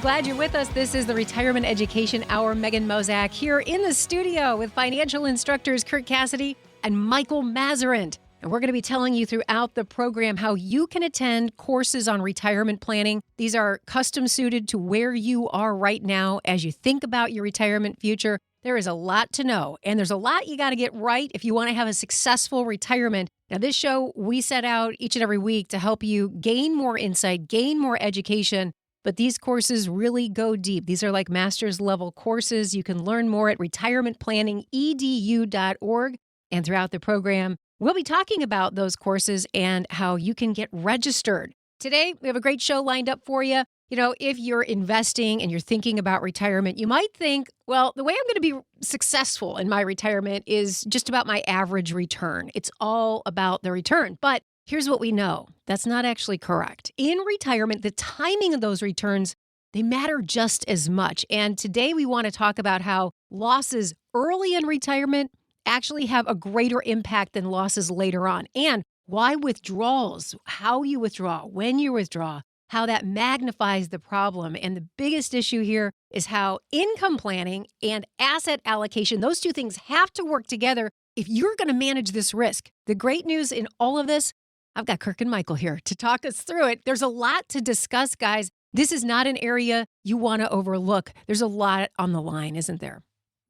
Glad you're with us. This is the Retirement Education Hour. Megan Mozak here in the studio with financial instructors Kirk Cassidy and Michael Mazarant. And we're going to be telling you throughout the program how you can attend courses on retirement planning. These are custom suited to where you are right now as you think about your retirement future. There is a lot to know, and there's a lot you got to get right if you want to have a successful retirement. Now, this show, we set out each and every week to help you gain more insight, gain more education, but these courses really go deep. These are like master's level courses. You can learn more at retirementplanningedu.org. And throughout the program, we'll be talking about those courses and how you can get registered. Today, we have a great show lined up for you. You know, if you're investing and you're thinking about retirement, you might think, well, the way I'm going to be successful in my retirement is just about my average return. It's all about the return. But here's what we know. That's not actually correct. In retirement, the timing of those returns, they matter just as much. And today we want to talk about how losses early in retirement actually have a greater impact than losses later on. And why withdrawals, how you withdraw, when you withdraw, how that magnifies the problem. And the biggest issue here is how income planning and asset allocation, those two things have to work together if you're going to manage this risk. The great news in all of this, I've got Kirk and Michael here to talk us through it. There's a lot to discuss, guys. This is not an area you want to overlook. There's a lot on the line, isn't there?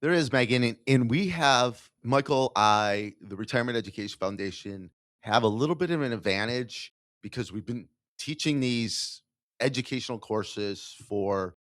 There is, Megan. And we have, Michael, the Retirement Education Foundation, have a little bit of an advantage because we've been teaching these educational courses for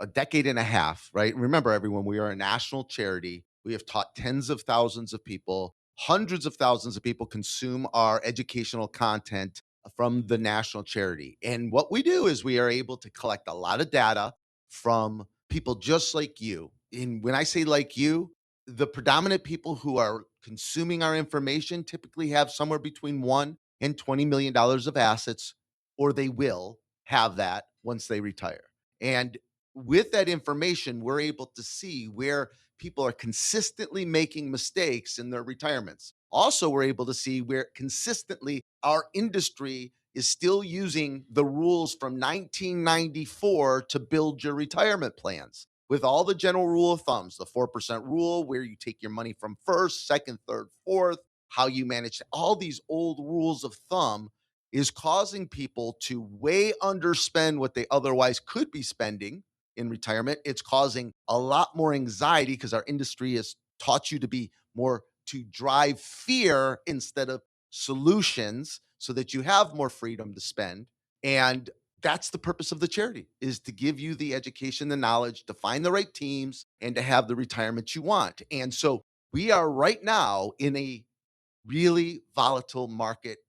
a decade and a half, right? Remember, everyone, we are a national charity. We have taught tens of thousands of people. Hundreds of thousands of people consume our educational content from the national charity. And what we do is we are able to collect a lot of data from people just like you. And when I say like you, the predominant people who are consuming our information typically have somewhere between $1 and $20 million of assets, or they will have that once they retire. And with that information, we're able to see where people are consistently making mistakes in their retirements. Also, we're able to see where consistently our industry is still using the rules from 1994 to build your retirement plans. With all the general rule of thumbs, the 4% rule, where you take your money from first, second, third, fourth, how you manage all these old rules of thumb is causing people to way underspend what they otherwise could be spending in retirement. It's causing a lot more anxiety because our industry has taught you to be more to drive fear instead of solutions so that you have more freedom to spend. And that's the purpose of the charity, is to give you the education, the knowledge, to find the right teams and to have the retirement you want. And so we are right now in a really volatile market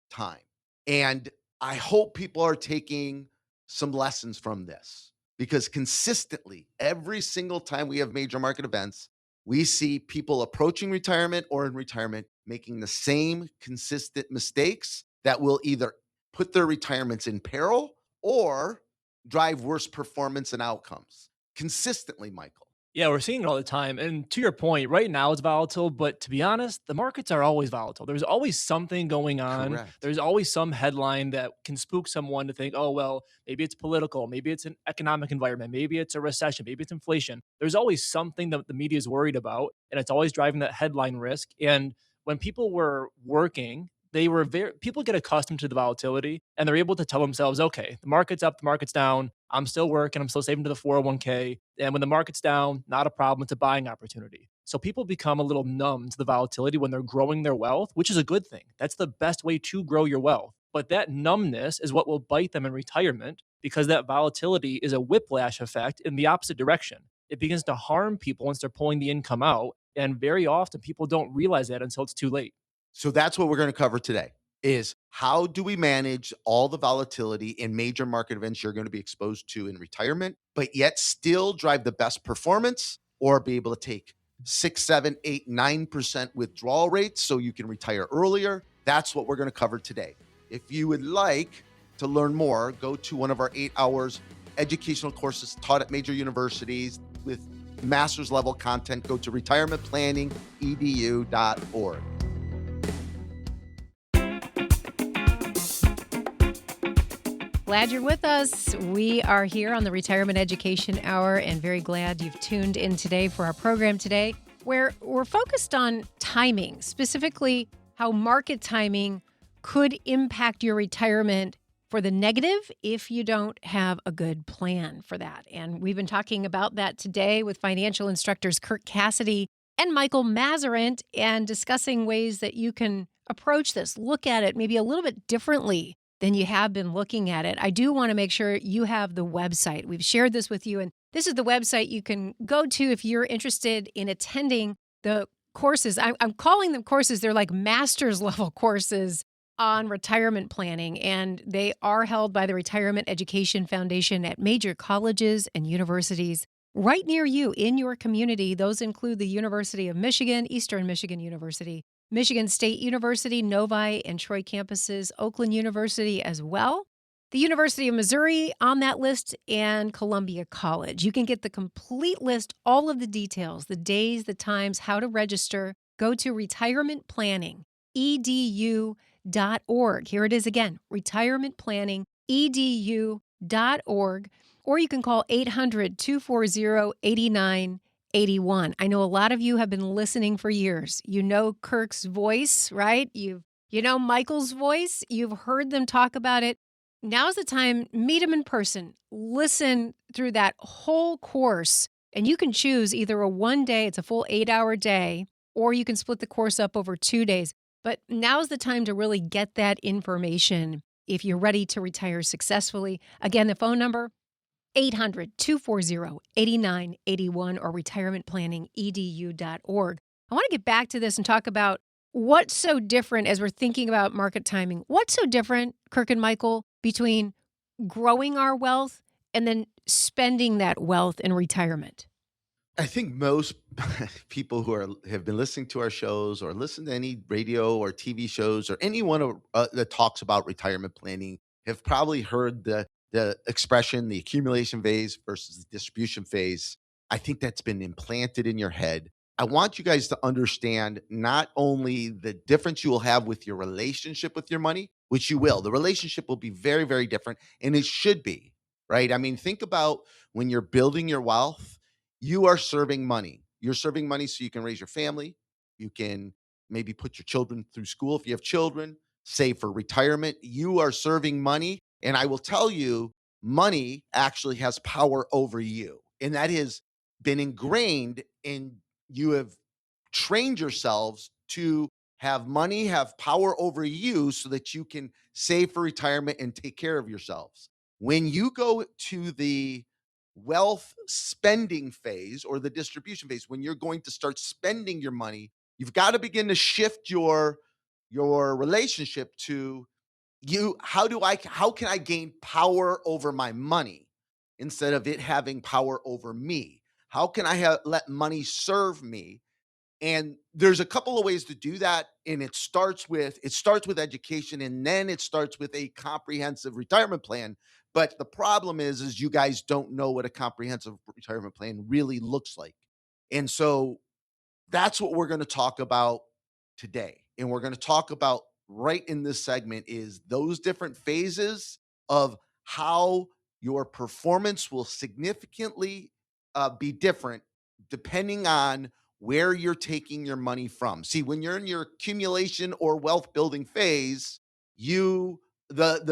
time. And I hope people are taking some lessons from this, because consistently, every single time we have major market events, we see people approaching retirement or in retirement making the same consistent mistakes that will either put their retirements in peril or drive worse performance and outcomes consistently, Michael. Yeah, we're seeing it all the time. And to your point, right now it's volatile, but to be honest, the markets are always volatile. There's always something going on. Correct. There's always some headline that can spook someone to think, oh, well, maybe it's political, maybe it's an economic environment, maybe it's a recession, maybe it's inflation. There's always something that the media is worried about, and it's always driving that headline risk. And when people were working, people get accustomed to the volatility, and they're able to tell themselves, okay, the market's up, the market's down. I'm still working. I'm still saving to the 401k. And when the market's down, not a problem. It's a buying opportunity. So people become a little numb to the volatility when they're growing their wealth, which is a good thing. That's the best way to grow your wealth. But that numbness is what will bite them in retirement, because that volatility is a whiplash effect in the opposite direction. It begins to harm people once they're pulling the income out. And very often people don't realize that until it's too late. So that's what we're going to cover today, is how do we manage all the volatility in major market events you're going to be exposed to in retirement, but yet still drive the best performance or be able to take 6, 7, 8, 9% withdrawal rates so you can retire earlier. That's what we're going to cover today. If you would like to learn more, go to one of our 8 hours educational courses taught at major universities with master's level content. Go to retirementplanningedu.org. Glad you're with us. We are here on the Retirement Education Hour and very glad you've tuned in today for our program today, where we're focused on timing, specifically how market timing could impact your retirement for the negative if you don't have a good plan for that. And we've been talking about that today with financial instructors Kirk Cassidy and Michael Mazarant and discussing ways that you can approach this, look at it maybe a little bit differently than you have been looking at it. I do want to make sure you have the website. We've shared this with you, and this is the website you can go to if you're interested in attending the courses. I'm calling them courses. They're like master's level courses on retirement planning, and they are held by the Retirement Education Foundation at major colleges and universities right near you in your community. Those include the University of Michigan, Eastern Michigan University, Michigan State University, Novi and Troy campuses, Oakland University as well, the University of Missouri on that list, and Columbia College. You can get the complete list, all of the details, the days, the times, how to register. Go to retirementplanningedu.org. Here it is again, retirementplanningedu.org, or you can call 800-240-8981. I know a lot of you have been listening for years. You know Kirk's voice, right? You know Michael's voice. You've heard them talk about it. Now's the time, meet them in person. Listen through that whole course, and you can choose either a one-day, it's a full 8-hour day, or you can split the course up over 2 days. But now's the time to really get that information if you're ready to retire successfully. Again, the phone number, 800-240-8981 or retirementplanningedu.org. I want to get back to this and talk about what's so different as we're thinking about market timing. What's so different, Kirk and Michael, between growing our wealth and then spending that wealth in retirement? I think most people who have been listening to our shows or listen to any radio or TV shows or anyone that talks about retirement planning have probably heard the expression, the accumulation phase versus the distribution phase. I think that's been implanted in your head. I want you guys to understand not only the difference you will have with your relationship with your money, which you will. The relationship will be very, very different, and it should be, right? I mean, think about when you're building your wealth, you are serving money. You're serving money so you can raise your family. You can maybe put your children through school if you have children, save for retirement. You are serving money. And I will tell you, money actually has power over you. And that has been ingrained in you have trained yourselves to have money have power over you so that you can save for retirement and take care of yourselves. When you go to the wealth spending phase or the distribution phase, when you're going to start spending your money, you've got to begin to shift your relationship to how can I gain power over my money instead of it having power over me? How can I let money serve me? And there's a couple of ways to do that, and it starts with education, and then it starts with a comprehensive retirement plan. But the problem is you guys don't know what a comprehensive retirement plan really looks like. And so that's what we're going to talk about today. And we're going to talk about right in this segment is those different phases of how your performance will significantly be different depending on where you're taking your money from. See, when you're in your accumulation or wealth building phase, the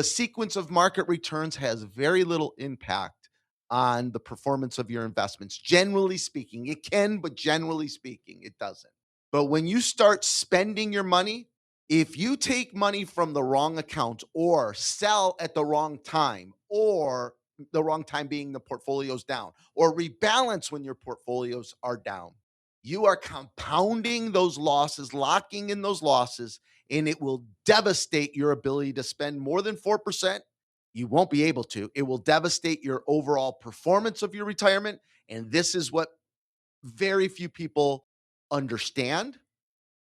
sequence of market returns has very little impact on the performance of your investments. Generally speaking, it can, but generally speaking, it doesn't. But when you start spending your money, if you take money from the wrong account or sell at the wrong time, or the wrong time being the portfolio's down, or rebalance when your portfolios are down, you are compounding those losses, locking in those losses, and it will devastate your ability to spend more than 4%. You won't be able to. It will devastate your overall performance of your retirement. And this is what very few people understand,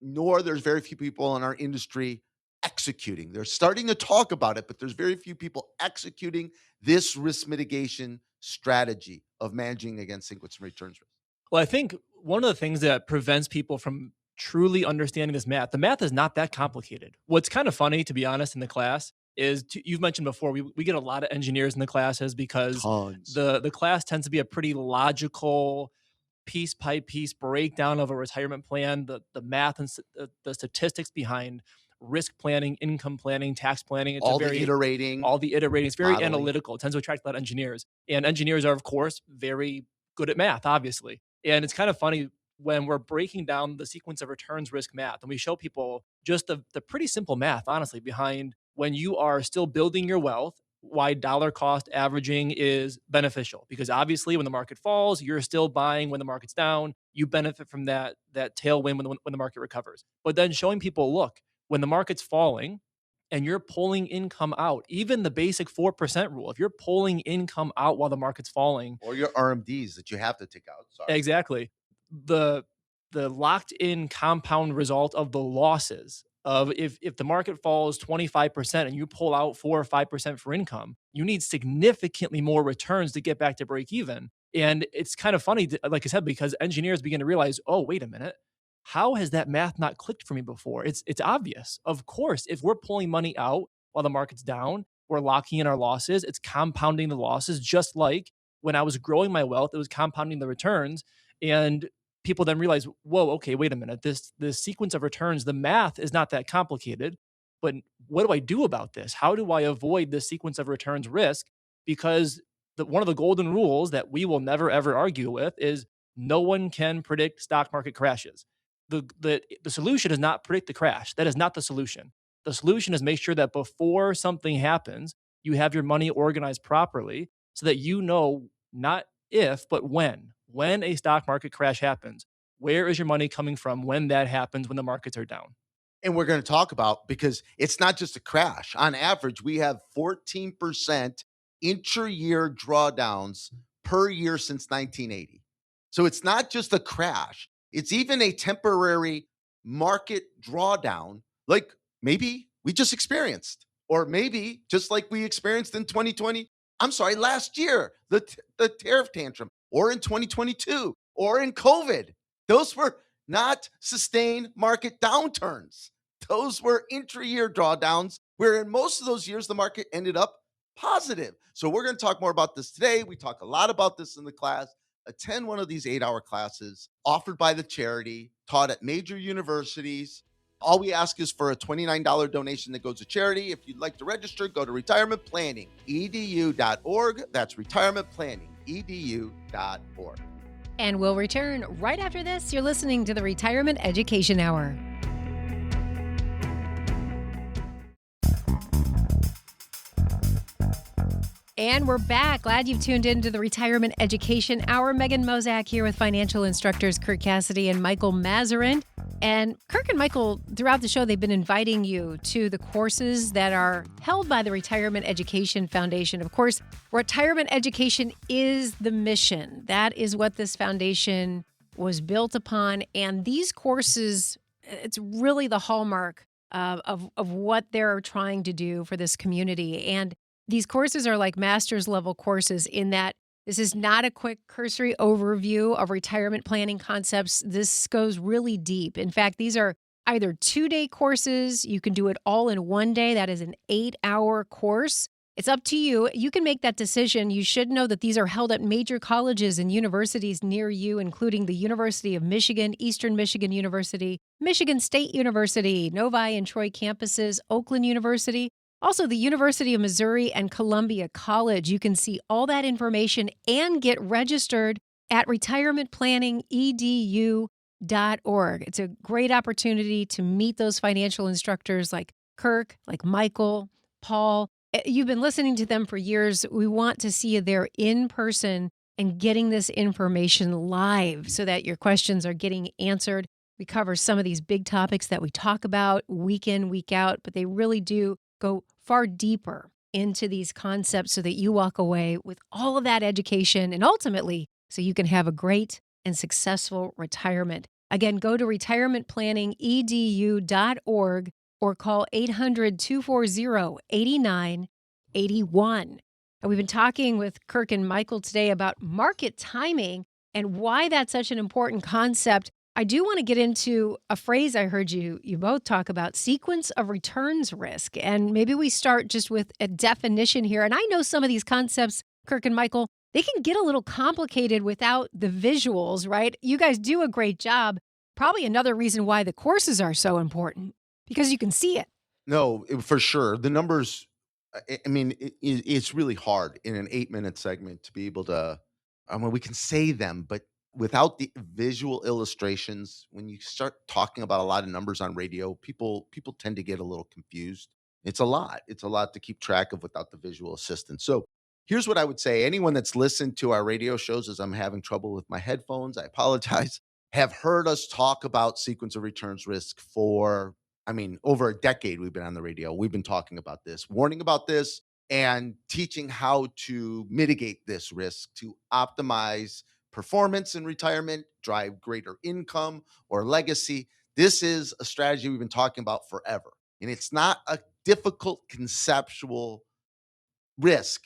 nor there's very few people in our industry executing. They're starting to talk about it, but there's very few people executing this risk mitigation strategy of managing against sequence and returns risk. Well, I think one of the things that prevents people from truly understanding this math, the math is not that complicated. What's kind of funny, to be honest, in the class is you've mentioned before, we get a lot of engineers in the classes because Tons. the class tends to be a pretty logical piece by piece breakdown of a retirement plan, the math and the statistics behind risk planning, income planning, tax planning. It's a All the very iterating, all the iterating. It's very modeling. analytical. It tends to attract a lot of engineers, and engineers are of course very good at math, obviously. And it's kind of funny when we're breaking down the sequence of returns risk math, and we show people just the pretty simple math, honestly, behind when you are still building your wealth, why dollar cost averaging is beneficial. Because obviously, when the market falls, you're still buying when the market's down. You benefit from that tailwind when the market recovers. But then showing people, look, when the market's falling and you're pulling income out, even the basic 4% rule, if you're pulling income out while the market's falling, Or your RMDs that you have to take out. Sorry. exactly, the locked in compound result of the losses of if the market falls 25% and you pull out 4 or 5% for income, you need significantly more returns to get back to break even. And it's kind of funny, like I said, because engineers begin to realize, oh, wait a minute, how has that math not clicked for me before? It's obvious. Of course, if we're pulling money out while the market's down, we're locking in our losses. It's compounding the losses, just like when I was growing my wealth, it was compounding the returns. And people then realize, whoa, okay, wait a minute. This sequence of returns, the math is not that complicated. But what do I do about this? How do I avoid this sequence of returns risk? Because one of the golden rules that we will never ever argue with is no one can predict stock market crashes. The solution is not predict the crash. That is not the solution. The solution is make sure that before something happens, you have your money organized properly so that you know not if, but when a stock market crash happens, where is your money coming from when that happens, when the markets are down? And we're going to talk about, because it's not just a crash. On average, we have 14% intra-year drawdowns per year since 1980. So it's not just a crash. It's even a temporary market drawdown, like maybe we just experienced, or maybe just like we experienced in 2020. I'm sorry, last year, the tariff tantrum, or in 2022, or in COVID. Those were not sustained market downturns. Those were intra-year drawdowns, where in most of those years, the market ended up positive. So we're going to talk more about this today. We talk a lot about this in the class. Attend one of these 8-hour classes offered by the charity, taught at major universities. All we ask is for a $29 donation that goes to charity. If you'd like to register, go to retirementplanningedu.org. That's retirementplanningedu.org. And we'll return right after this. You're listening to the Retirement Education Hour. And we're back. Glad you've tuned in to the Retirement Education Hour. Megan Mozak here with financial instructors Kirk Cassidy and Michael Mazarin. And Kirk and Michael, throughout the show, they've been inviting you to the courses that are held by the Retirement Education Foundation. Of course, retirement education is the mission. That is what this foundation was built upon. And these courses, it's really the hallmark of what they're trying to do for this community. And these courses are like master's level courses in that this is not a quick cursory overview of retirement planning concepts. This goes really deep. In fact, these are either 2-day courses. You can do it all in one day. That is an 8-hour course. It's up to you. You can make that decision. You should know that these are held at major colleges and universities near you, including the University of Michigan, Eastern Michigan University, Michigan State University, Novi and Troy campuses, Oakland University, also the University of Missouri and Columbia College. You can see all that information and get registered at retirementplanningedu.org. It's a great opportunity to meet those financial instructors like Kirk, like Michael, Paul. You've been listening to them for years. We want to see you there in person and getting this information live so that your questions are getting answered. We cover some of these big topics that we talk about week in, week out, but they really do go far deeper into these concepts so that you walk away with all of that education and ultimately so you can have a great and successful retirement. Again, go to retirementplanningedu.org or call 800-240-8981. And we've been talking with Kirk and Michael today about market timing and why that's such an important concept. I do want to get into a phrase I heard you both talk about, sequence of returns risk. And maybe we start just with a definition here. And I know some of these concepts, Kirk and Michael, they can get a little complicated without the visuals, right? You guys do a great job. Probably another reason why the courses are so important because you can see it. No, for sure. The numbers, I mean, it's really hard in an 8-minute segment to be able to, I mean, we can say them, but without the visual illustrations, when you start talking about a lot of numbers on radio, people tend to get a little confused. It's a lot. It's a lot to keep track of without the visual assistance. So here's what I would say. Anyone that's listened to our radio shows as I'm having trouble with my headphones, I apologize, have heard us talk about sequence of returns risk for, I mean, over a decade we've been on the radio. We've been talking about this, warning about this, and teaching how to mitigate this risk to optimize performance in retirement, drive greater income or legacy. This is a strategy we've been talking about forever. And it's not a difficult conceptual risk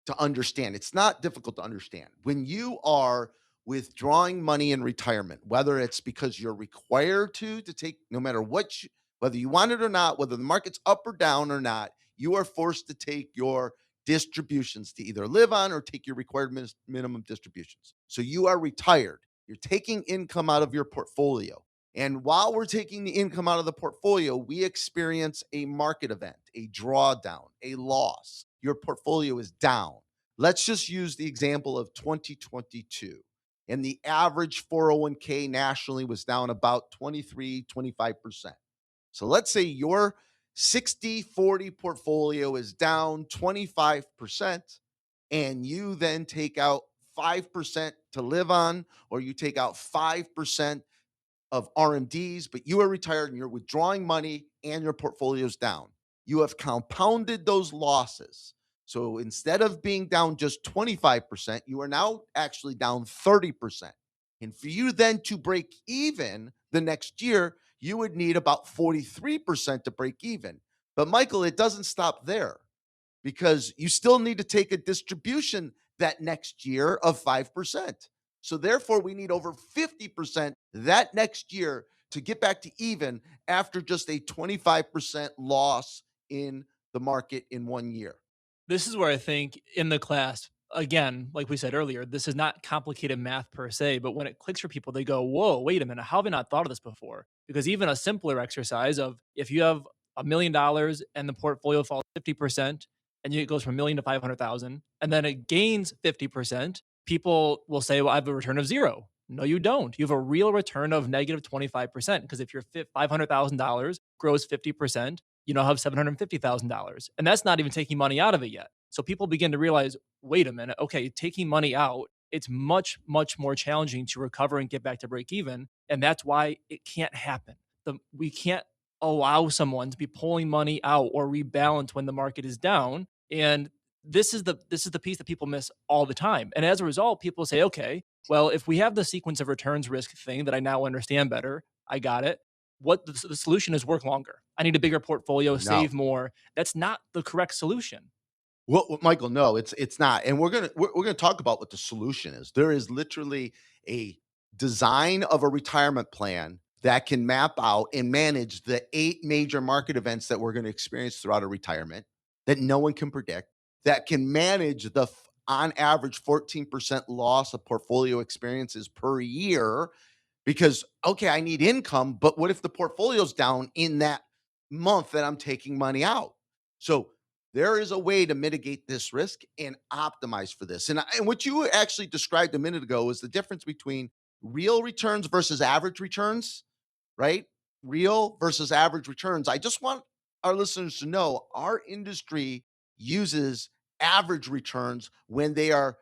to understand. It's not difficult to understand. When you are withdrawing money in retirement, whether it's because you're required to take, no matter what, whether you want it or not, whether the market's up or down or not, you are forced to take your distributions to either live on or take your required minimum distributions. So you are retired. You're taking income out of your portfolio. And while we're taking the income out of the portfolio, we experience a market event, a drawdown, a loss. Your portfolio is down. Let's just use the example of 2022. And the average 401k nationally was down about 25%. So let's say your 60-40 portfolio is down 25%, and you then take out 5% to live on, or you take out 5% of RMDs, but you are retired and you're withdrawing money and your portfolio's down. You have compounded those losses. So instead of being down just 25%, you are now actually down 30%. And for you then to break even the next year, you would need about 43% to break even. But Michael, it doesn't stop there because you still need to take a distribution that next year of 5%. So therefore, we need over 50% that next year to get back to even after just a 25% loss in the market in 1 year. This is where I think in the class, again, like we said earlier, this is not complicated math per se, but when it clicks for people, they go, whoa, wait a minute, how have I not thought of this before? Because even a simpler exercise of if you have $1 million and the portfolio falls 50% and it goes from a million to 500,000 and then it gains 50%, people will say, well, I have a return of zero. No, you don't. You have a real return of negative 25% because if your $500,000 grows 50%, you now have $750,000. And that's not even taking money out of it yet. So people begin to realize, wait a minute, okay, taking money out, it's much, much more challenging to recover and get back to break even. And that's why it can't happen. We can't allow someone to be pulling money out or rebalance when the market is down. And this is the piece that people miss all the time. And as a result, people say, okay, well, if we have the sequence of returns risk thing that I now understand better, I got it. What the solution is work longer. I need a bigger portfolio, No. save more. That's not the correct solution. Well, Michael, no, it's not. And we're gonna talk about what the solution is. There is literally a design of a retirement plan that can map out and manage the 8 major market events that we're going to experience throughout a retirement that no one can predict, that can manage the on average 14% loss of portfolio experiences per year. Because okay, I need income, but what if the portfolio's down in that month that I'm taking money out? So there is a way to mitigate this risk and optimize for this. And what you actually described a minute ago is the difference between real returns versus average returns, right? Real versus average returns. I just want our listeners to know our industry uses average returns when they are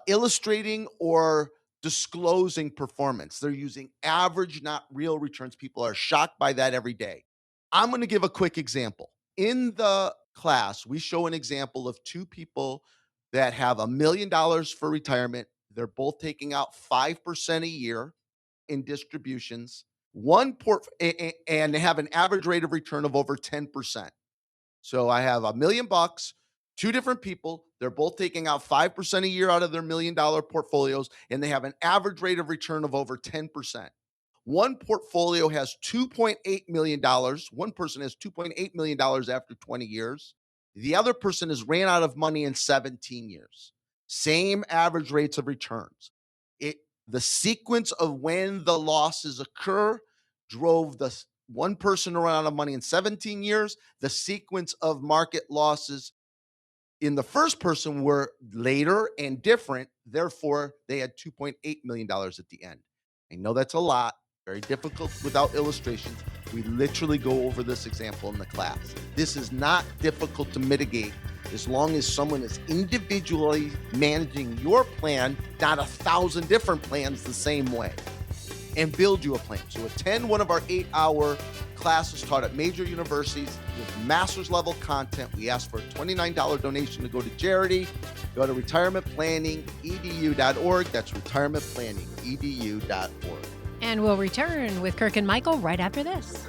illustrating or disclosing performance. They're using average, not real returns. People are shocked by that every day. I'm going to give a quick example. In the class, we show an example of two people that have $1 million for retirement. They're both taking out 5% a year in distributions. And they have an average rate of return of over 10%. So I have $1 million, two different people. They're both taking out 5% a year out of their $1 million portfolios, and they have an average rate of return of over 10%. One portfolio has $2.8 million. One person has $2.8 million after 20 years. The other person has ran out of money in 17 years. Same average rates of returns. The sequence of when the losses occur drove the one person to run out of money in 17 years. The sequence of market losses in the first person were later and different. Therefore, they had $2.8 million at the end. I know that's a lot, very difficult without illustrations. We literally go over this example in the class. This is not difficult to mitigate as long as someone is individually managing your plan, not 1,000 different plans the same way, and build you a plan. So attend one of our 8-hour classes taught at major universities with master's level content. We ask for a $29 donation to go to charity. Go to retirementplanningedu.org. That's retirementplanningedu.org. And we'll return with Kirk and Michael right after this.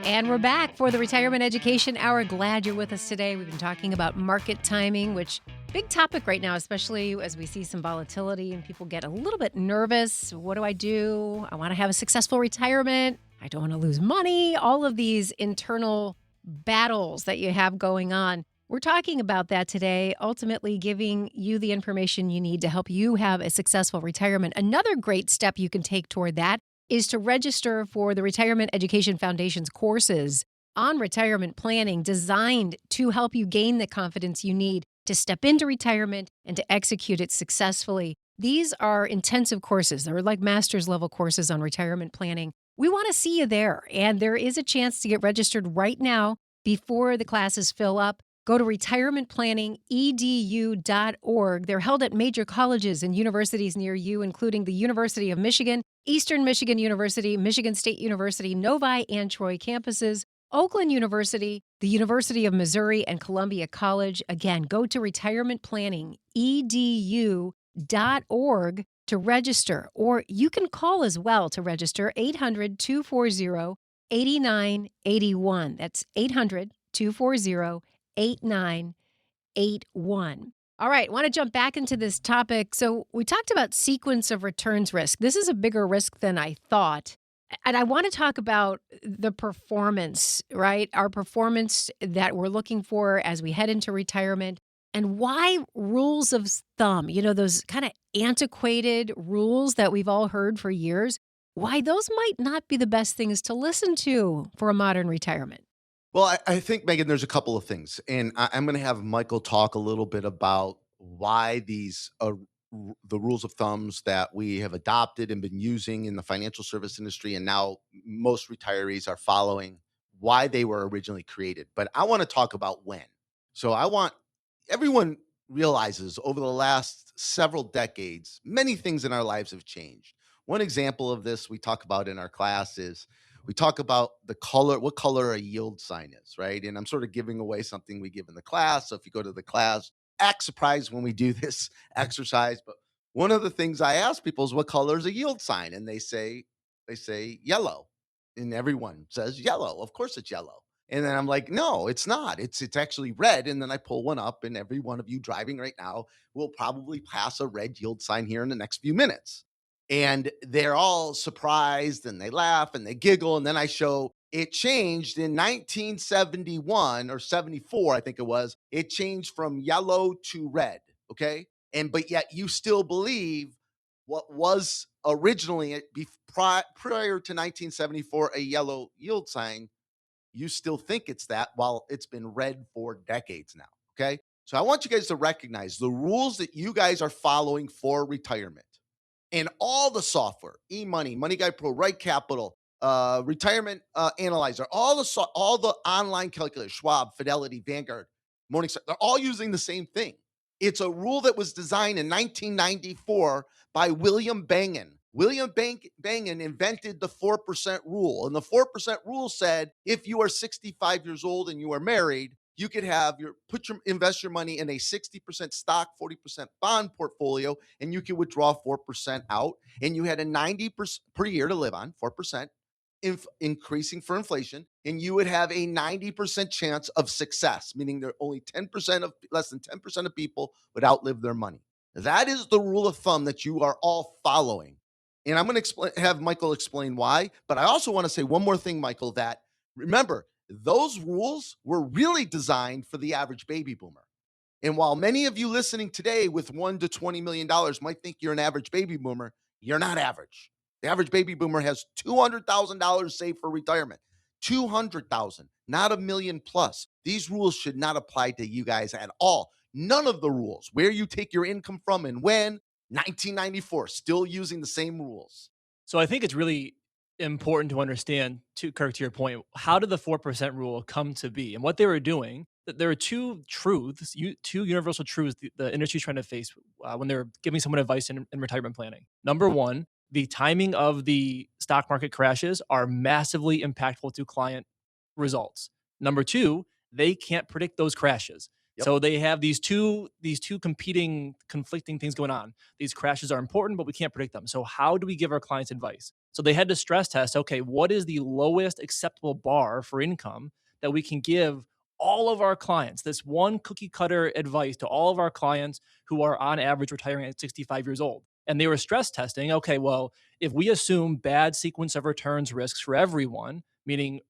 And we're back for the Retirement Education Hour. Glad you're with us today. We've been talking about market timing, which big topic right now, especially as we see some volatility and people get a little bit nervous. What do? I want to have a successful retirement. I don't want to lose money. All of these internal battles that you have going on. We're talking about that today, ultimately giving you the information you need to help you have a successful retirement. Another great step you can take toward that is to register for the Retirement Education Foundation's courses on retirement planning designed to help you gain the confidence you need to step into retirement and to execute it successfully. These are intensive courses. They're like master's level courses on retirement planning. We want to see you there, and there is a chance to get registered right now before the classes fill up. Go to retirementplanningedu.org. They're held at major colleges and universities near you, including the University of Michigan, Eastern Michigan University, Michigan State University, Novi and Troy campuses, Oakland University, the University of Missouri, and Columbia College. Again, go to retirementplanningedu.org to register, or you can call as well to register 800-240-8981. That's 800-240-8981. All right, want to jump back into this topic. So we talked about sequence of returns risk. This is a bigger risk than I thought. And I want to talk about the performance, right? Our performance that we're looking for as we head into retirement, and why rules of thumb, those kind of antiquated rules that we've all heard for years, why those might not be the best things to listen to for a modern retirement. Well, I think, Megan, there's a couple of things. And I'm going to have Michael talk a little bit about why these the rules of thumbs that we have adopted and been using in the financial service industry, and now most retirees are following, why they were originally created. But I want to talk about when. So everyone realizes over the last several decades, many things in our lives have changed. One example of this we talk about in our class is we talk about what color a yield sign is, right? And I'm sort of giving away something we give in the class. So if you go to the class, act surprised when we do this exercise. But one of the things I ask people is, what color is a yield sign? And they say yellow. And everyone says yellow. Of course it's yellow. And then I'm like, no, it's not. It's actually red. And then I pull one up, and every one of you driving right now will probably pass a red yield sign here in the next few minutes. And they're all surprised, and they laugh and they giggle. And then I show it changed in 1971 or 74, I think it was. It changed from yellow to red. Okay. But yet you still believe what was originally prior to 1974 a yellow yield sign. You still think it's that, while it's been red for decades now. Okay. So I want you guys to recognize the rules that you guys are following for retirement. And all the software, eMoney, Money Guide Pro, Right Capital, Retirement Analyzer, all the online calculators, Schwab, Fidelity, Vanguard, Morningstar, they're all using the same thing. It's a rule that was designed in 1994 by William Bengen. William Bengen invented the 4% rule. And the 4% rule said, if you are 65 years old and you are married, you could invest your money in a 60% stock, 40% bond portfolio, and you could withdraw 4% out. And you had a 90% per year to live on, 4%. increasing for inflation, and you would have a 90% chance of success, meaning there only less than 10% of people would outlive their money. That is the rule of thumb that you are all following. And I'm going to have Michael explain why. But I also want to say one more thing, Michael, that remember, those rules were really designed for the average baby boomer. And while many of you listening today with $1 to $20 million might think you're an average baby boomer, you're not average. The average baby boomer has $200,000 saved for retirement. 200,000, not a million plus. These rules should not apply to you guys at all. None of the rules, where you take your income from and when, 1994, still using the same rules. So I think it's really important to understand, Kirk, to your point, how did the 4% rule come to be? And what they were doing, that there are two truths, two universal truths the industry's trying to face when they're giving someone advice in retirement planning. Number one, the timing of the stock market crashes are massively impactful to client results. Number two, they can't predict those crashes. Yep. So they have these two conflicting things going on. These crashes are important, but we can't predict them. So how do we give our clients advice? So they had to stress test, okay, what is the lowest acceptable bar for income that we can give all of our clients? This one cookie cutter advice to all of our clients who are on average retiring at 65 years old. And they were stress testing, okay, well, if we assume bad sequence of returns risks for everyone, meaning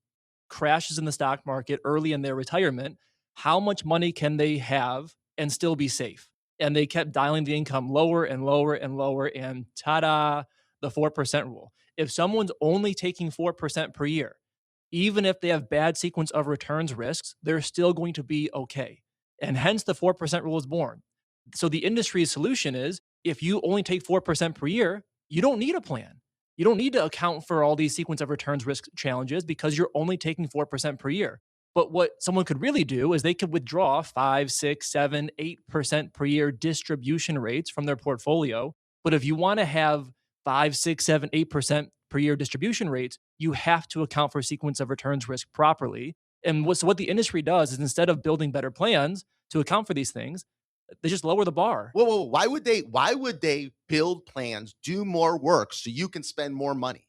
crashes in the stock market early in their retirement, how much money can they have and still be safe? And they kept dialing the income lower and lower and lower, and ta-da, the 4% rule. If someone's only taking 4% per year, even if they have bad sequence of returns risks, they're still going to be okay. And hence the 4% rule is born. So the industry's solution is, if you only take 4% per year, you don't need a plan. You don't need to account for all these sequence of returns risk challenges because you're only taking 4% per year. But what someone could really do is they could withdraw 5, 6, 7, 8% per year distribution rates from their portfolio. But if you want to have 5, 6, 7, 8% per year distribution rates, you have to account for sequence of returns risk properly. And what the industry does is, instead of building better plans to account for these things, they just lower the bar. Whoa. Why would they build plans, do more work so you can spend more money?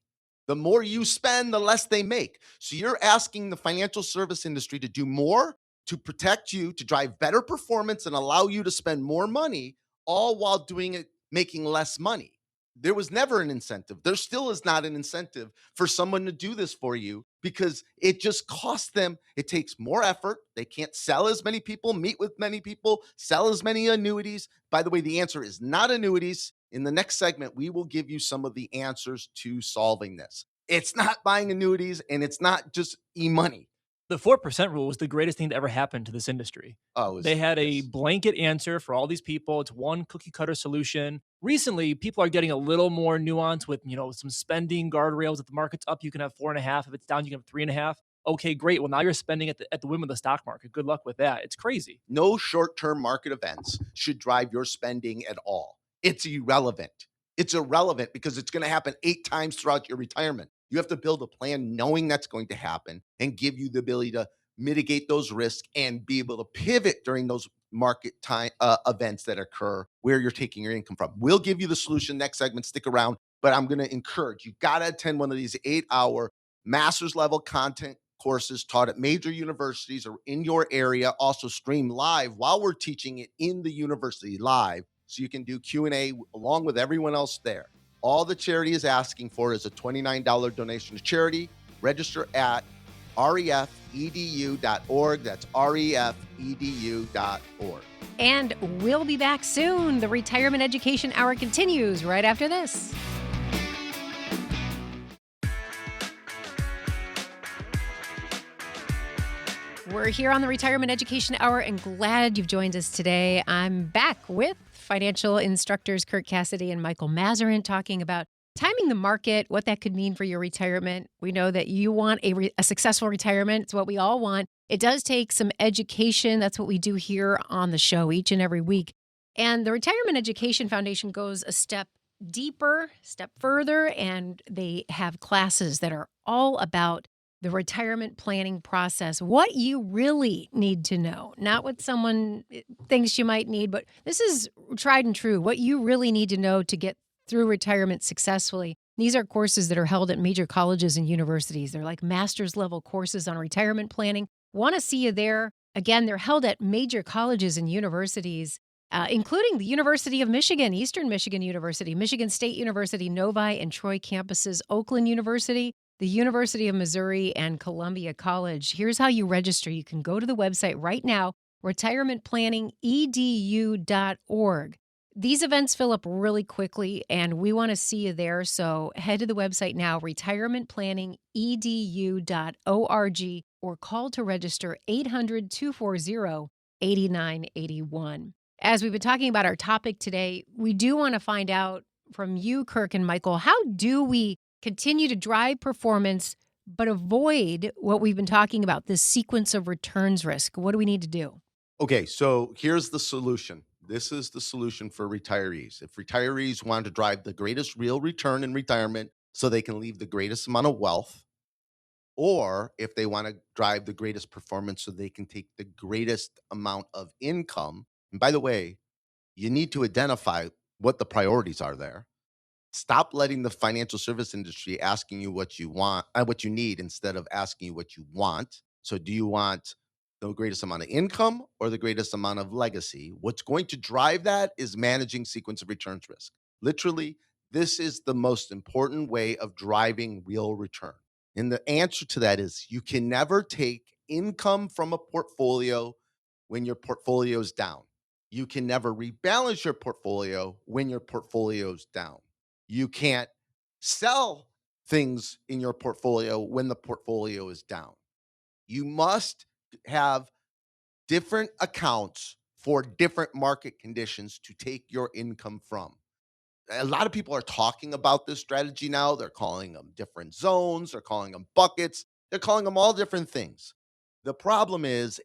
The more you spend, the less they make. So you're asking the financial service industry to do more to protect you, to drive better performance and allow you to spend more money, all while doing it, making less money. There was never an incentive. There still is not an incentive for someone to do this for you, because it just costs them. It takes more effort. They can't sell as many people, meet with many people, sell as many annuities. By the way, the answer is not annuities. In the next segment, we will give you some of the answers to solving this. It's not buying annuities, and it's not just e-money. The 4% rule was the greatest thing to ever happen to this industry. They had a blanket answer for all these people. It's one cookie cutter solution. Recently, people are getting a little more nuance with, some spending guardrails. If the market's up, you can have 4.5. If it's down, you can have 3.5. Okay, great. Well, now you're spending at the whim of the stock market. Good luck with that. It's crazy. No short-term market events should drive your spending at all. It's irrelevant. It's irrelevant because it's going to happen 8 times throughout your retirement. You have to build a plan knowing that's going to happen and give you the ability to mitigate those risks and be able to pivot during those market time events that occur where you're taking your income from. We'll give you the solution next segment. Stick around, but I'm going to encourage you got to attend one of these 8-hour master's level content courses taught at major universities or in your area, also stream live while we're teaching it in the university live. So you can do Q&A along with everyone else there. All the charity is asking for is a $29 donation to charity. Register at refedu.org. That's refedu.org. And we'll be back soon. The Retirement Education Hour continues right after this. We're here on the Retirement Education Hour and glad you've joined us today. I'm back with financial instructors Kirk Cassidy and Michael Mazarin talking about timing the market, what that could mean for your retirement. We know that you want a successful retirement. It's what we all want. It does take some education. That's what we do here on the show each and every week. And the Retirement Education Foundation goes a step deeper, step further, and they have classes that are all about the retirement planning process, what you really need to know, not what someone thinks you might need, but this is tried and true, what you really need to know to get through retirement successfully. These are courses that are held at major colleges and universities. They're like master's level courses on retirement planning. Want to see you there. Again, they're held at major colleges and universities, including the University of Michigan, Eastern Michigan University, Michigan State University, Novi and Troy campuses, Oakland University, the University of Missouri, and Columbia College. Here's how you register. You can go to the website right now, retirementplanningedu.org. These events fill up really quickly, and we want to see you there. So head to the website now, retirementplanningedu.org, or call to register 800-240-8981. As we've been talking about our topic today, we do want to find out from you, Kirk and Michael, how do we continue to drive performance but avoid what we've been talking about, this sequence of returns risk? What do we need to do? Okay, so here's the solution. This is the solution for retirees. If retirees want to drive the greatest real return in retirement so they can leave the greatest amount of wealth, or if they want to drive the greatest performance so they can take the greatest amount of income. And by the way, you need to identify what the priorities are there. Stop letting the financial service industry asking you what you want, what you need, instead of asking you what you want. So do you want the greatest amount of income or the greatest amount of legacy? What's going to drive that is managing sequence of returns risk. Literally, this is the most important way of driving real return. And the answer to that is you can never take income from a portfolio when your portfolio is down. You can never rebalance your portfolio when your portfolio is down. You can't sell things in your portfolio when the portfolio is down. You must have different accounts for different market conditions to take your income from. A lot of people are talking about this strategy now. They're calling them different zones. They're calling them buckets. They're calling them all different things. The problem is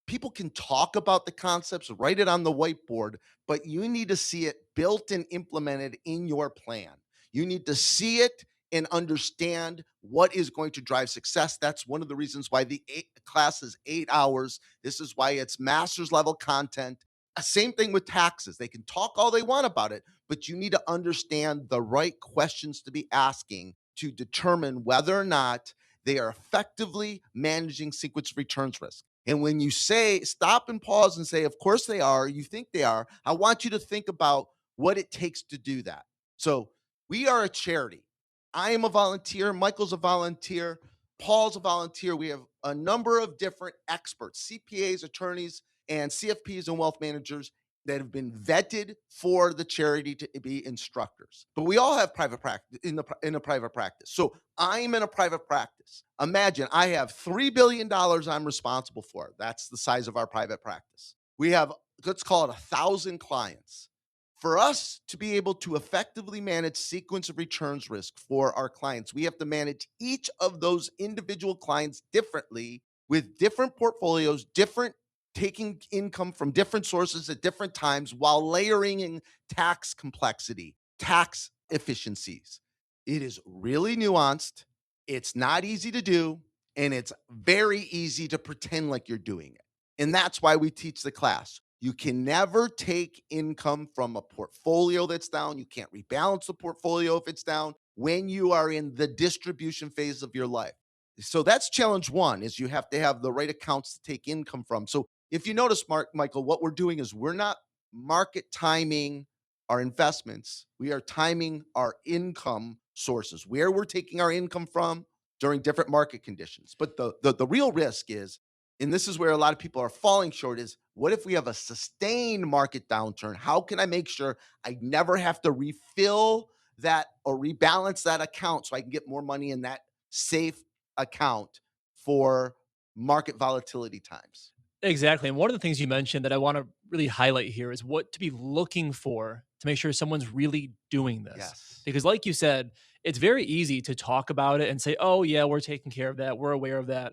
people can talk about the concepts, write it on the whiteboard, but you need to see it built and implemented in your plan. You need to see it and understand what is going to drive success. That's one of the reasons why the class is 8 hours. This is why it's master's level content. Same thing with taxes. They can talk all they want about it, but you need to understand the right questions to be asking to determine whether or not they are effectively managing sequence of returns risk. And when you say, stop and pause and say, of course they are, you think they are, I want you to think about what it takes to do that. So we are a charity. I am a volunteer. Michael's a volunteer. Paul's a volunteer. We have a number of different experts, CPAs, attorneys, and CFPs and wealth managers that have been vetted for the charity to be instructors. But we all have private practice in a private practice. So I'm in a private practice. Imagine I have $3 billion I'm responsible for. That's the size of our private practice. We have, let's call it 1,000 clients. For us to be able to effectively manage sequence of returns risk for our clients, we have to manage each of those individual clients differently with different portfolios, different taking income from different sources at different times while layering in tax complexity, tax efficiencies. It is really nuanced. It's not easy to do, and it's very easy to pretend like you're doing it. And that's why we teach the class. You can never take income from a portfolio that's down. You can't rebalance the portfolio if it's down when you are in the distribution phase of your life. So that's challenge one, is you have to have the right accounts to take income from. So if you notice, Michael, what we're doing is we're not market timing our investments. We are timing our income sources, where we're taking our income from during different market conditions. But the real risk is, and this is where a lot of people are falling short, is what if we have a sustained market downturn? How can I make sure I never have to refill that or rebalance that account so I can get more money in that safe account for market volatility times? Exactly. And one of the things you mentioned that I want to really highlight here is what to be looking for to make sure someone's really doing this. Yes. Because, like you said, it's very easy to talk about it and say, oh, yeah, we're taking care of that. We're aware of that.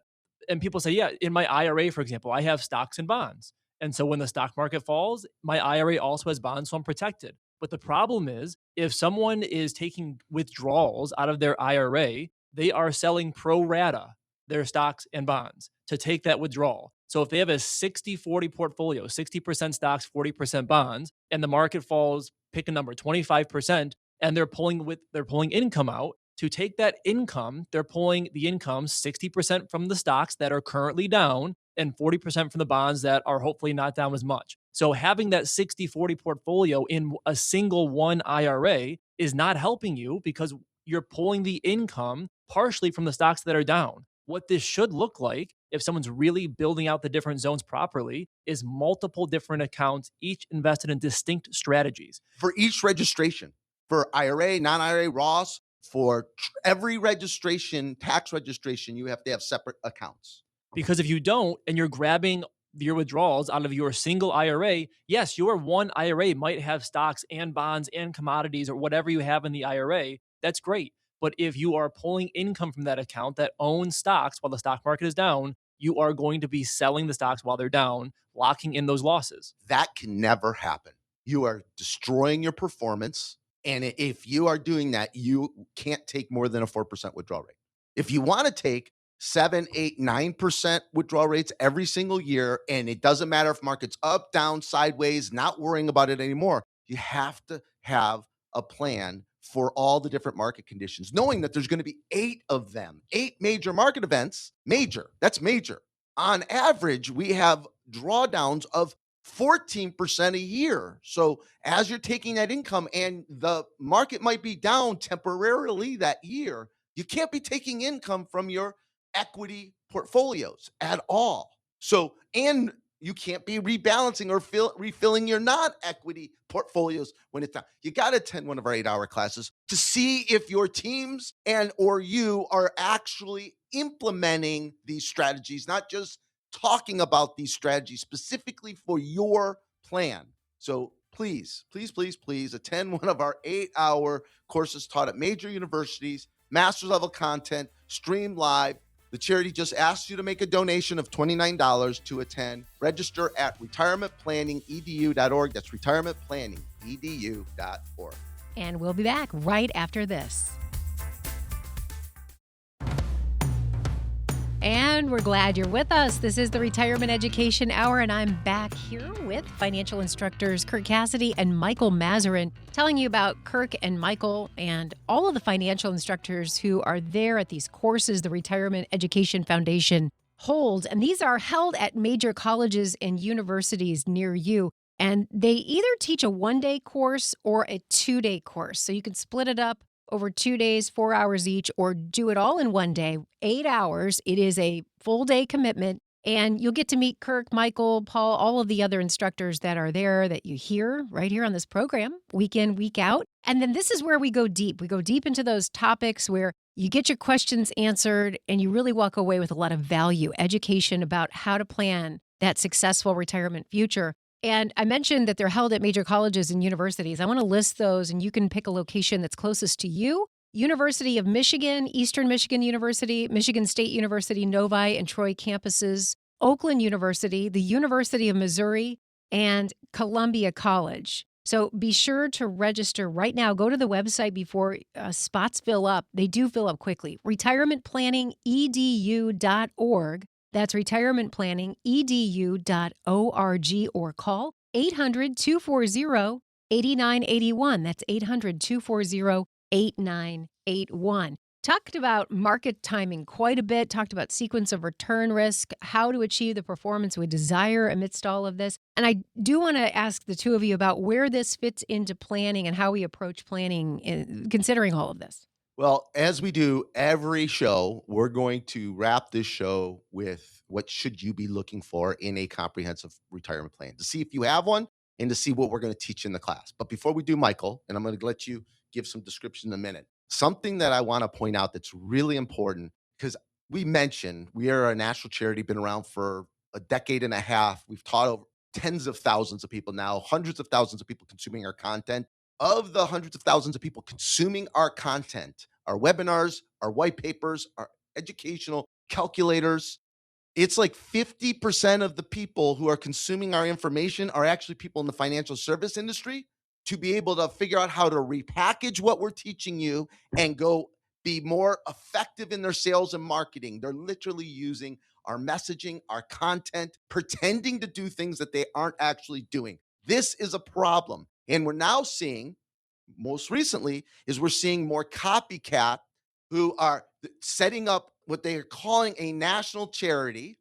And people say, yeah, in my IRA, for example, I have stocks and bonds. And so when the stock market falls, my IRA also has bonds, so I'm protected. But the problem is, if someone is taking withdrawals out of their IRA, they are selling pro rata their stocks and bonds to take that withdrawal. So if they have a 60-40 portfolio, 60% stocks, 40% bonds, and the market falls, pick a number, 25%, and they're pulling income out. To take that income, they're pulling the income 60% from the stocks that are currently down and 40% from the bonds that are hopefully not down as much. So having that 60-40 portfolio in a single one IRA is not helping you because you're pulling the income partially from the stocks that are down. What this should look like, if someone's really building out the different zones properly, is multiple different accounts, each invested in distinct strategies. For each registration, for IRA, non-IRA, Roth, for every registration, tax registration, you have to have separate accounts. Because if you don't, and you're grabbing your withdrawals out of your single IRA, yes, your one IRA might have stocks and bonds and commodities or whatever you have in the IRA. That's great. But if you are pulling income from that account that owns stocks while the stock market is down, you are going to be selling the stocks while they're down, locking in those losses. That can never happen. You are destroying your performance. And if you are doing that, you can't take more than a 4% withdrawal rate. If you want to take 7, 8, 9% withdrawal rates every single year, and it doesn't matter if market's up, down, sideways, not worrying about it anymore, you have to have a plan for all the different market conditions, knowing that there's going to be 8 of them, 8 major market events. Major, that's major. On average, we have drawdowns of 14% a year. So as you're taking that income and the market might be down temporarily that year, you can't be taking income from your equity portfolios at all. So, and you can't be rebalancing or refilling your non-equity portfolios when it's down. You got to attend one of our 8-hour classes to see if your teams and or you are actually implementing these strategies, not just talking about these strategies specifically for your plan. So please, please, please, please attend one of our 8-hour courses taught at major universities, master's level content, streamed live. The charity just asks you to make a donation of $29 to attend. Register at retirementplanningedu.org. That's retirementplanningedu.org. And we'll be back right after this. And we're glad you're with us. This is the Retirement Education Hour, and I'm back here with financial instructors Kirk Cassidy and Michael Mazarin, telling you about Kirk and Michael and all of the financial instructors who are there at these courses the Retirement Education Foundation holds. And these are held at major colleges and universities near you. And they either teach a 1-day course or a 2-day course. So you can split it up over 2 days, 4 hours each, or do it all in 1 day, 8 hours. It is a full day commitment, and you'll get to meet Kirk, Michael, Paul, all of the other instructors that are there that you hear right here on this program, week in, week out. And then this is where we go deep. We go deep into those topics where you get your questions answered and you really walk away with a lot of value, education about how to plan that successful retirement future. And I mentioned that they're held at major colleges and universities. I want to list those, and you can pick a location that's closest to you. University of Michigan, Eastern Michigan University, Michigan State University, Novi and Troy campuses, Oakland University, the University of Missouri, and Columbia College. So be sure to register right now. Go to the website before spots fill up. They do fill up quickly. Retirementplanningedu.org. That's retirementplanningedu.org, or call 800-240-8981. That's 800-240-8981. Talked about market timing quite a bit, talked about sequence of return risk, how to achieve the performance we desire amidst all of this. And I do want to ask the two of you about where this fits into planning and how we approach planning considering all of this. Well, as we do every show, we're going to wrap this show with what should you be looking for in a comprehensive retirement plan to see if you have one and to see what we're going to teach in the class. But before we do, Michael, and I'm going to let you give some description in a minute, something that I want to point out that's really important, because we mentioned we are a national charity, been around for a decade and a half. We've taught over tens of thousands of people now, hundreds of thousands of people consuming our content. Of the hundreds of thousands of people consuming our content, our webinars, our white papers, our educational calculators, it's like 50% of the people who are consuming our information are actually people in the financial service industry, to be able to figure out how to repackage what we're teaching you and go be more effective in their sales and marketing. They're literally using our messaging, our content, pretending to do things that they aren't actually doing. This is a problem. And we're now seeing most recently is we're seeing more copycat who are setting up what they are calling a national charity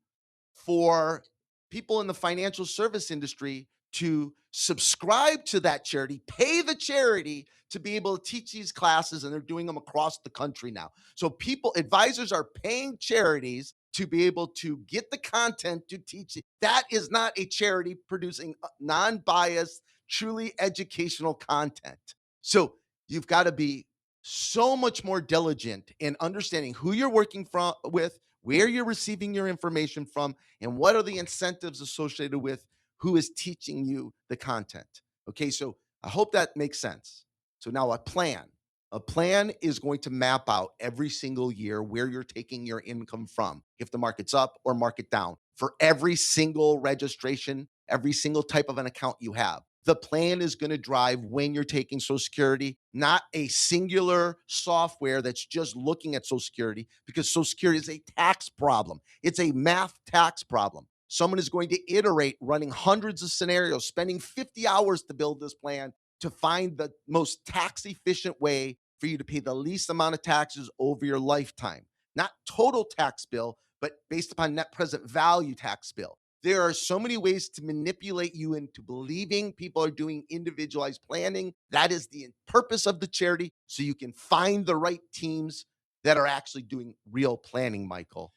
for people in the financial service industry to subscribe to that charity, pay the charity to be able to teach these classes, and they're doing them across the country now. So advisors are paying charities to be able to get the content to teach it. That is not a charity producing non-biased, truly educational content. So you've got to be so much more diligent in understanding who you're working with, where you're receiving your information from, and what are the incentives associated with who is teaching you the content. Okay, so I hope that makes sense. So now a plan. A plan is going to map out every single year where you're taking your income from, if the market's up or market down, for every single registration, every single type of an account you have. The plan is going to drive when you're taking Social Security, not a singular software that's just looking at Social Security, because Social Security is a tax problem. It's a math tax problem. Someone is going to iterate, running hundreds of scenarios, spending 50 hours to build this plan to find the most tax efficient way for you to pay the least amount of taxes over your lifetime. Not total tax bill, but based upon net present value tax bill. There are so many ways to manipulate you into believing people are doing individualized planning. That is the purpose of the charity, so you can find the right teams that are actually doing real planning, Michael.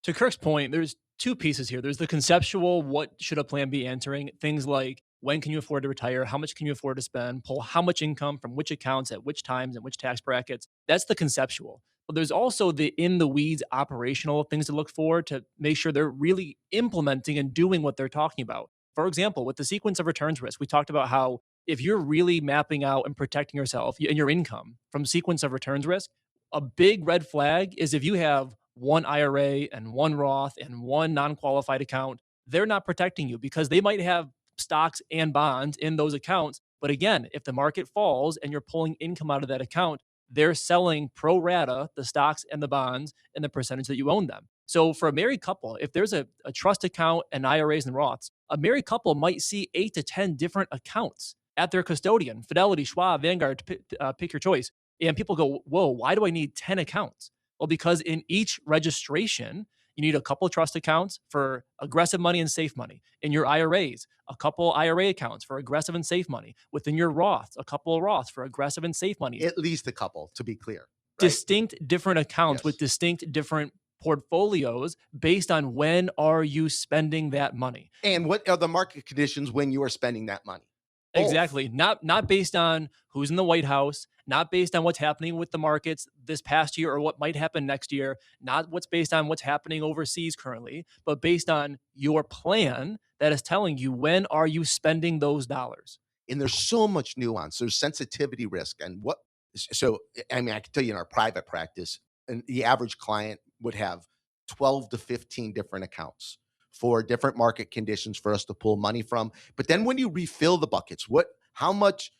To Kirk's point, there's two pieces here. There's the conceptual, what should a plan be answering? Things like, when can you afford to retire? How much can you afford to spend? Pull how much income from which accounts at which times and which tax brackets? That's the conceptual. But there's also the in the weeds operational things to look for to make sure they're really implementing and doing what they're talking about. For example, with the sequence of returns risk, we talked about how if you're really mapping out and protecting yourself and your income from sequence of returns risk, a big red flag is if you have one IRA and one Roth and one non-qualified account, they're not protecting you because they might have stocks and bonds in those accounts. But again, if the market falls and you're pulling income out of that account, they're selling pro rata the stocks and the bonds and the percentage that you own them. So for a married couple, if there's a trust account and IRAs and Roths, a married couple might see 8 to 10 different accounts at their custodian, Fidelity, Schwab, Vanguard, pick your choice. And people go, whoa, why do I need 10 accounts? Well, because in each registration, you need a couple trust accounts for aggressive money and safe money. In your IRAs, a couple IRA accounts for aggressive and safe money. Within your Roths, a couple of Roths for aggressive and safe money. At least a couple, to be clear. Right? Distinct different accounts Yes. with distinct different portfolios based on when are you spending that money. And what are the market conditions when you are spending that money? Both. Exactly. Not based on who's in the White House, not based on what's happening with the markets this past year or what might happen next year, not what's based on what's happening overseas currently, but based on your plan that is telling you when are you spending those dollars. And there's so much nuance. There's sensitivity risk. And I can tell you in our private practice, and the average client would have 12 to 15 different accounts for different market conditions for us to pull money from. But then when you refill the buckets, how much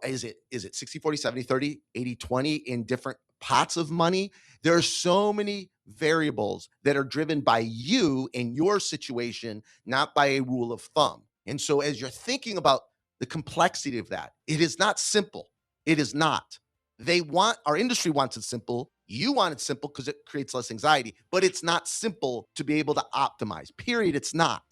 is it 60, 40, 70, 30, 80, 20 in different pots of money? There are so many variables that are driven by you and your situation, not by a rule of thumb. And so as you're thinking about the complexity of that, it is not simple. It is not. Our industry wants it simple. You want it simple because it creates less anxiety, but it's not simple to be able to optimize, period. It's not.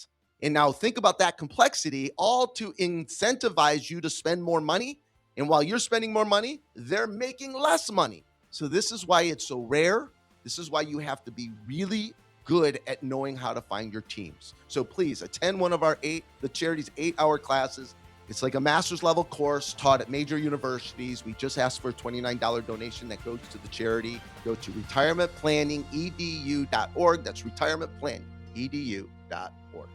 And now think about that complexity, all to incentivize you to spend more money. And while you're spending more money, they're making less money. So this is why it's so rare. This is why you have to be really good at knowing how to find your teams. So please attend one of the charity's 8-hour classes. It's like a master's level course taught at major universities. We just asked for a $29 donation that goes to the charity. Go to retirementplanningedu.org. That's retirementplanningedu.org.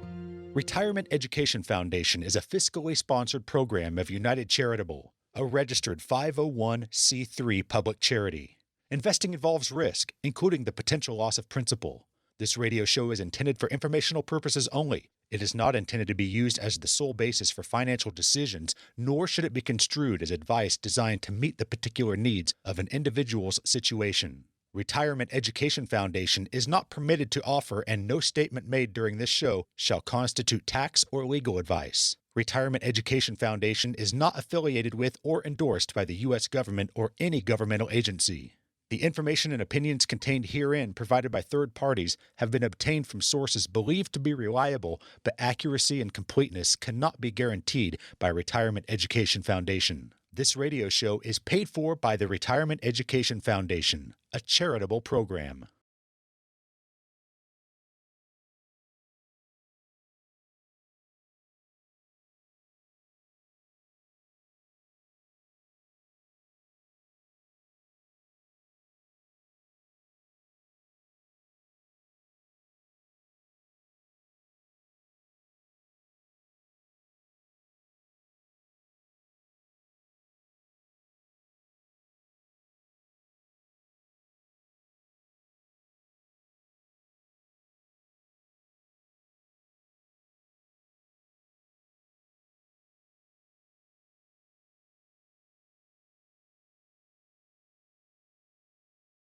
Retirement Education Foundation is a fiscally sponsored program of United Charitable, a registered 501c3 public charity. Investing involves risk, including the potential loss of principal. This radio show is intended for informational purposes only. It is not intended to be used as the sole basis for financial decisions, nor should it be construed as advice designed to meet the particular needs of an individual's situation. Retirement Education Foundation is not permitted to offer, and no statement made during this show shall constitute tax or legal advice. Retirement Education Foundation is not affiliated with or endorsed by the U.S. government or any governmental agency. The information and opinions contained herein provided by third parties have been obtained from sources believed to be reliable, but accuracy and completeness cannot be guaranteed by Retirement Education Foundation. This radio show is paid for by the Retirement Education Foundation, a charitable program.